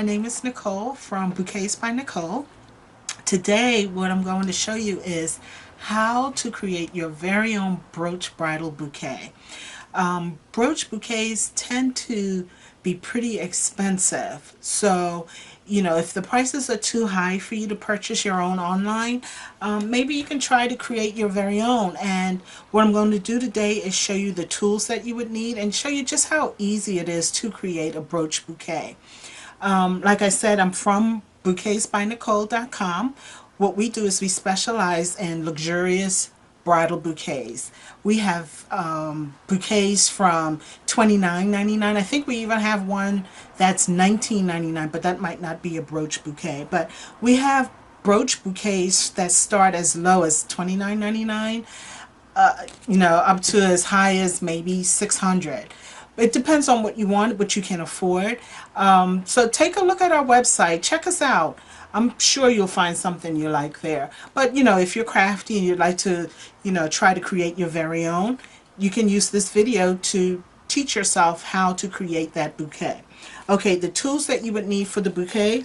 my name is Nicole from Bouquets by Nicole. Today what I'm going to show you is how to create your very own brooch bridal bouquet. Brooch bouquets tend to be pretty expensive, so if the prices are too high for you to purchase your own online, maybe you can try to create your very own. And what I'm going to do today is show you the tools that you would need and show you just how easy it is to create a brooch bouquet. Like I said, I'm from bouquetsbynicole.com. What we do is we specialize in luxurious bridal bouquets. We have bouquets from $29.99. I think we even have one that's $19.99, but that might not be a brooch bouquet. But we have brooch bouquets that start as low as $29.99, up to as high as maybe $600. It depends on what you want, what you can afford. So take a look at our website. Check us out. I'm sure you'll find something you like there. But, if you're crafty and you'd like to, try to create your very own, you can use this video to teach yourself how to create that bouquet. Okay, the tools that you would need for the bouquet.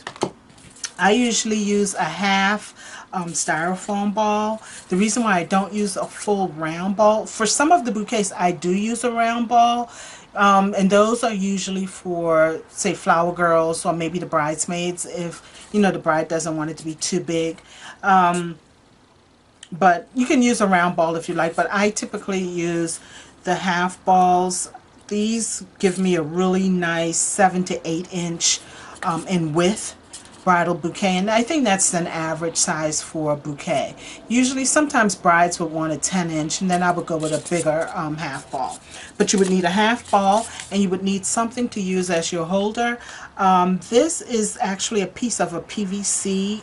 I usually use a half styrofoam ball. The reason why I don't use a full round ball, for some of the bouquets I do use a round ball, and those are usually for, say, flower girls or maybe the bridesmaids if the bride doesn't want it to be too big. But you can use a round ball if you like, but I typically use the half balls. These give me a really nice 7 to 8 inch in width bridal bouquet, and I think that's an average size for a bouquet. Usually, sometimes brides would want a 10 inch, and then I would go with a bigger half ball. But you would need a half ball, and you would need something to use as your holder. This is actually a piece of a PVC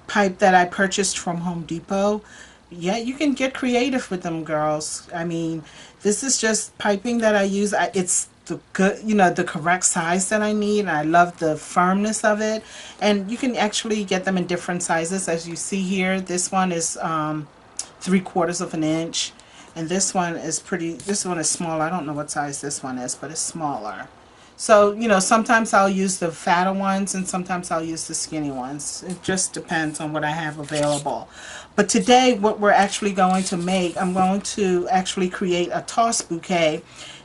pipe that I purchased from Home Depot. Yeah, you can get creative with them, girls. I mean, this is just piping that I use. It's the good, the correct size that I need, and I love the firmness of it. And you can actually get them in different sizes, as you see here. This one is 3/4 of an inch, and this one is smaller. I don't know what size this one is, but it's smaller. So, sometimes I'll use the fatter ones and sometimes I'll use the skinny ones. It just depends on what I have available. But today, what we're actually going to make, I'm going to actually create a toss bouquet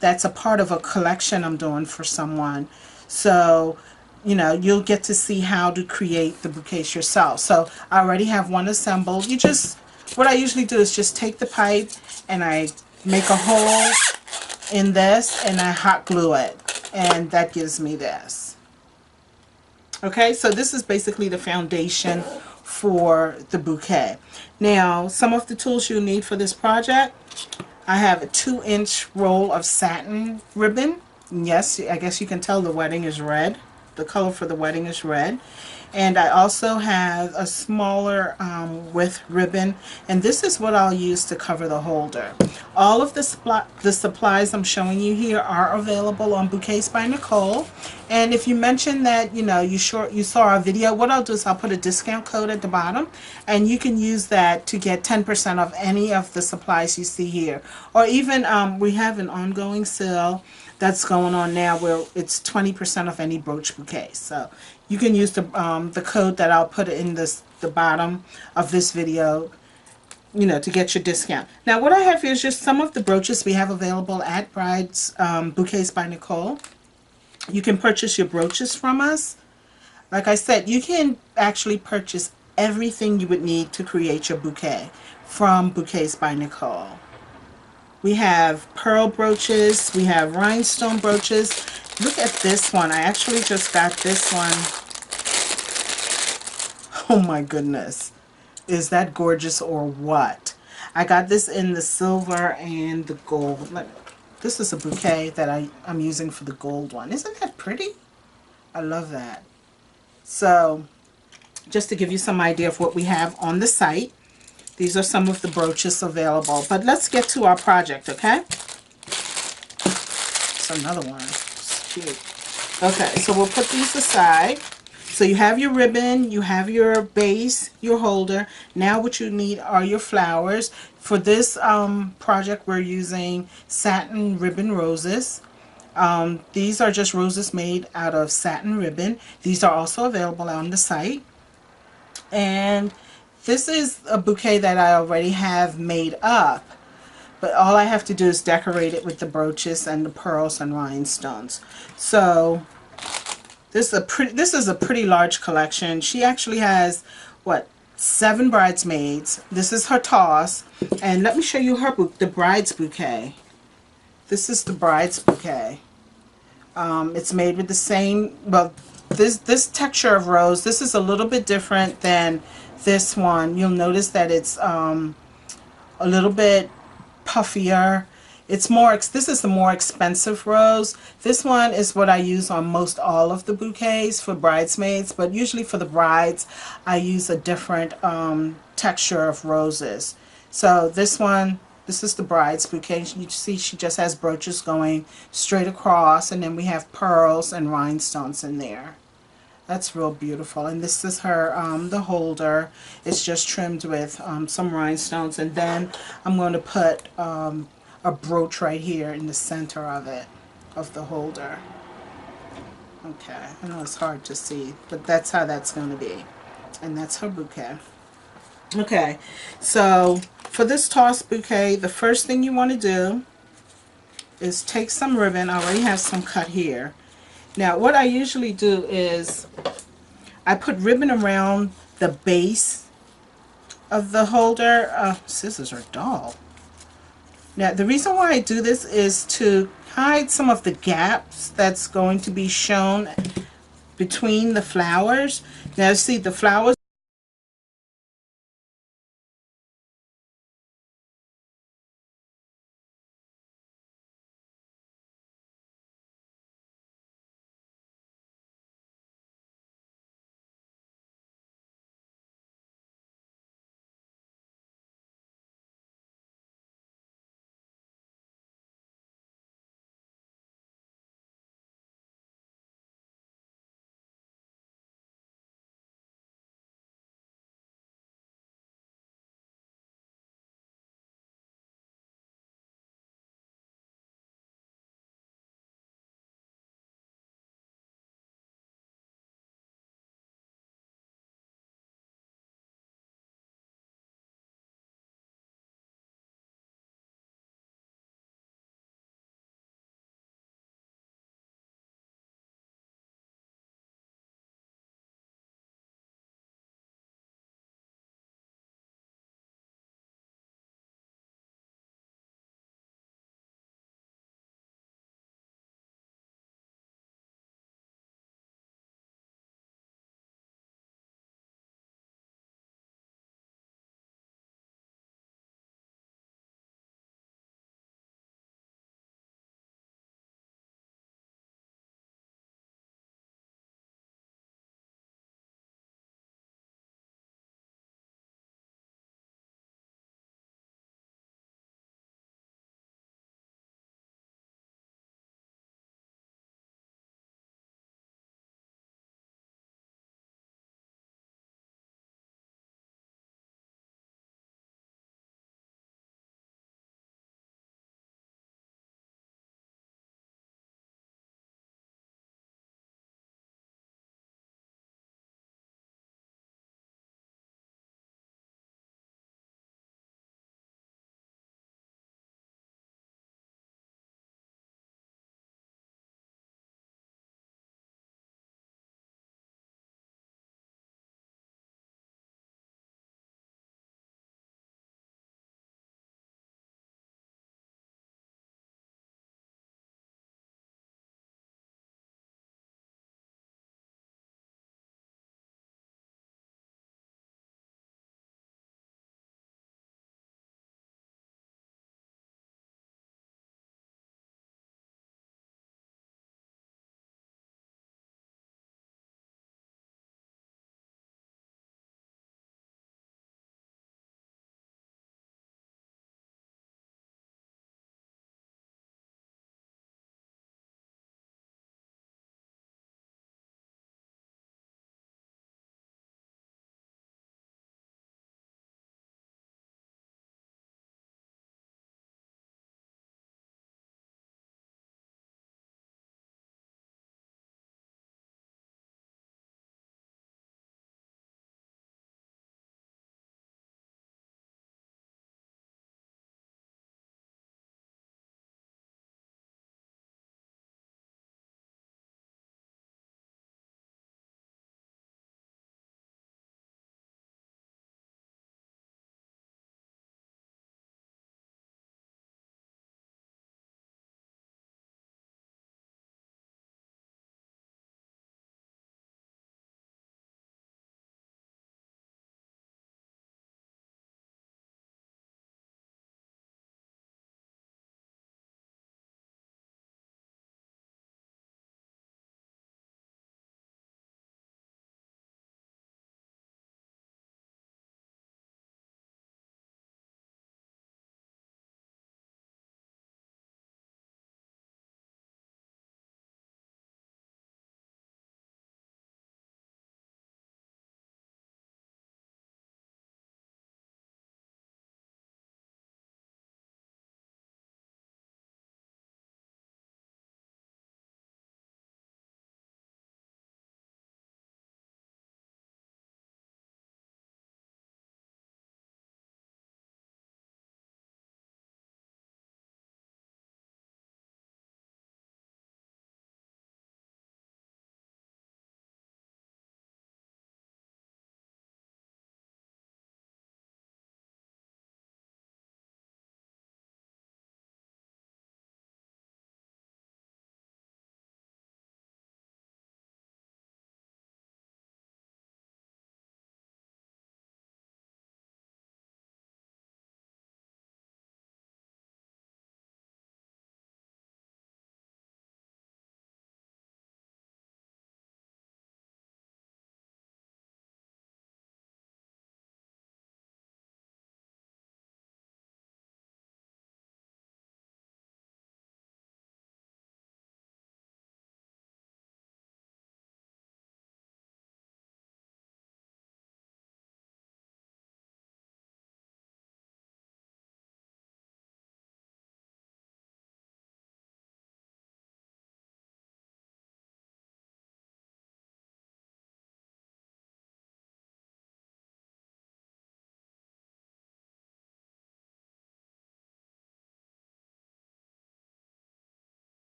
that's a part of a collection I'm doing for someone. So, you'll get to see how to create the bouquets yourself. So, I already have one assembled. What I usually do is just take the pipe and I make a hole in this and I hot glue it. And that gives me this. Okay, so this is basically the foundation for the bouquet. Now, some of the tools you'll need for this project. I have a 2-inch roll of satin ribbon. Yes, I guess you can tell the wedding is red. The color for the wedding is red. And I also have a smaller width ribbon, and this is what I'll use to cover the holder. All of the supplies I'm showing you here are available on Bouquets by Nicole. And if you mention that you saw our video, what I'll do is I'll put a discount code at the bottom, and you can use that to get 10% off any of the supplies you see here. Or even we have an ongoing sale that's going on now where it's 20% off any brooch bouquet. So you can use the code that I'll put in the bottom of this video, to get your discount. Now, what I have here is just some of the brooches we have available at Bouquets by Nicole. You can purchase your brooches from us. Like I said, you can actually purchase everything you would need to create your bouquet from Bouquets by Nicole. We have pearl brooches, we have rhinestone brooches. Look at this one. I actually just got this one. Oh my goodness. Is that gorgeous or what? I got this in the silver and the gold. This is a bouquet that I'm using for the gold one. Isn't that pretty? I love that. So, just to give you some idea of what we have on the site. These are some of the brooches available. But let's get to our project, okay? It's another one. It's cute. Okay, so we'll put these aside. So you have your ribbon, you have your base, your holder. Now what you need are your flowers. For this project, we're using satin ribbon roses. These are just roses made out of satin ribbon. These are also available on the site. And this is a bouquet that I already have made up, but all I have to do is decorate it with the brooches and the pearls and rhinestones. So this is a pretty large collection. She actually has, what, 7 bridesmaids. This is her toss, and let me show you her the bride's bouquet. This is the bride's bouquet. It's made with the same, well, this texture of rose. This is a little bit different than this one. You'll notice that it's a little bit puffier. It's more, this is the more expensive rose. This one is what I use on most all of the bouquets for bridesmaids, but usually for the brides I use a different texture of roses. So this one, this is the bride's bouquet. You see she just has brooches going straight across, and then we have pearls and rhinestones in there. That's real beautiful. And this is her, the holder. It's just trimmed with some rhinestones, and then I'm going to put a brooch right here in the center of it, of the holder. Okay, I know it's hard to see, but that's how that's going to be. And that's her bouquet. Okay, so for this toss bouquet, the first thing you want to do is take some ribbon. I already have some cut here. Now what I usually do is I put ribbon around the base of the holder. Scissors are dull. Now the reason why I do this is to hide some of the gaps that's going to be shown between the flowers. Now see, the flowers